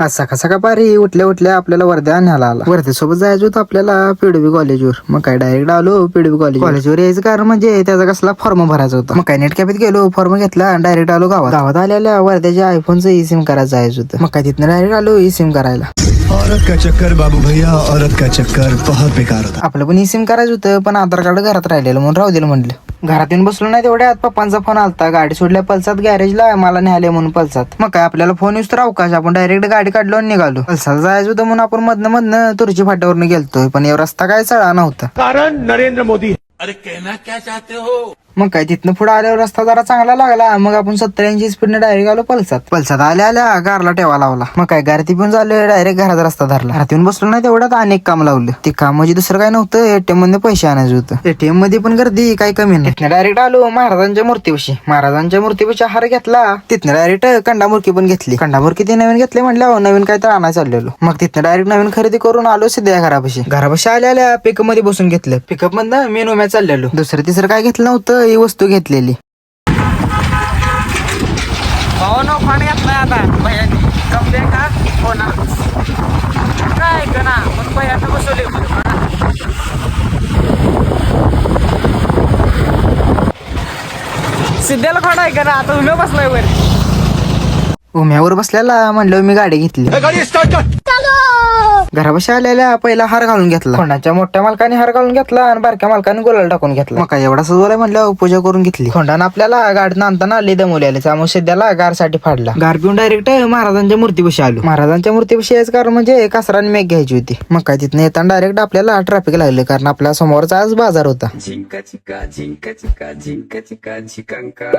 आज सकाळ सकाळ पारी उठल्या उठल्या आपल्याला वर्ध्या न्यायला आला. वर्ध्यासोबत जायचं होतं आपल्याला पीडब्ल्यू कॉलेजवर. मग काय डायरेक्ट आलो पीडब्ल्यू कॉलेजवर यायचं कारण म्हणजे त्याचा कसला फॉर्म भरायचा होता. मग काय नेट कॅफेत गेलो, फॉर्म घेतला, डायरेक्ट आलो गावात आलेल्या वर्ध्याच्या आयफोनचं ई सिम करायचं जायचं होतं. मग काय तिथनं डायरेक्ट आलो ई सिम करायला. औरत का चक्कर बाबू भैया, औरत का चक्कर बहुत बेकार होता. आपलं पण ई सिम करायचं होतं, पण आधार कार्ड घरात राहिलेलं म्हणून राहू दिलं म्हटलं. घरात येऊन बसलो नाही तेवढ्यात पप्पांचा फोन आलता. गाडी सोडल्या पल्सात गॅरेजला, मला न्यायले म्हणून पल्सात. मग काय आपल्याला फोन येऊस तर अवकाश, आपण डायरेक्ट गाडी काढलो आणि निघालो. पल्साला जायचं होतं म्हणून आपण मधनं तुरची फाट्यावरनं गेलतोय, पण एवढा रस्ता काय चढा नव्हता. कारण नरेंद्र मोदी. अरे कहना क्या चाहते हो? मग काय तिथनं पुढे आल्यावर रस्ता जरा चांगला लागला. मग आपण 70-80 स्पीडने डायरेक्ट आलो पल्सात आल्या गारला टेवा लावला. मग काय गारती पिऊन झालं, डायरेक्ट घराचा रस्ता धरला. घरात येऊन बसलो नाही तेवढ्यात अनेक काम लावलं. ते काम म्हणजे दुसरं काय नव्हतं, एटीएम मध्ये पैसे आणायचं होतं. एटीएम मध्ये पण गर्दी काही कमी नाही. तिथनं डायरेक्ट आलो महाराजांच्या मूर्तीपाशी हार घेतला. तिथनं डायरेक्ट कंडामुरकी पण घेतली. कंडामुरकी ती नवीन घेतली म्हणल्यावर नवीन काय तर आणायला चाललेलो. मग तिथनं डायरेक्ट नवीन खरेदी करून आलो सिद्ध्या घरापाशी आल्या पिकअप मध्ये बसून घेतलं. पिकअप मधनं मेनू मॅच चाललेलो. दुसरं तिसरं काय घेतलं नव्हतं, ही वस्तू घेतलेली. फांड घेतलाय आता भैयानी कमले का होणार काय का ना पण भैयानं बसवले. सिद्ध्याला फांड आहे का ना, आता उम्या बसलाय वर. उम्यावर बसल्याला म्हणलं मी गाडी घेतली. घरापाशी आलेल्या पहिला हार घालून घेतला. खोंडाच्या मोठ्या मालकाने हार घालून घेतला आणि बारक्या मालकाने गुलाल टाकून घेतला. मग काय एवढा सजवलाय म्हणलं पूजा करून घेतली. खोंडानं आपल्याला गाडीनं आणताना आली दमवलेले, त्यामुळे सध्याला गारसाठी फाडला. गार पिऊन डायरेक्ट महाराजांच्या मूर्तीपाशी आलो. महाराजांच्या मूर्तीपाशी यायचं कारण म्हणजे कासराने मेघ घ्यायची होती. मग काय तिथनं येताना डायरेक्ट आपल्याला ट्रॅफिक लागलं, कारण आपल्या समोरचा आज बाजार होता. झिंका चिका झिंका चिका झिंका चिका झिकांका.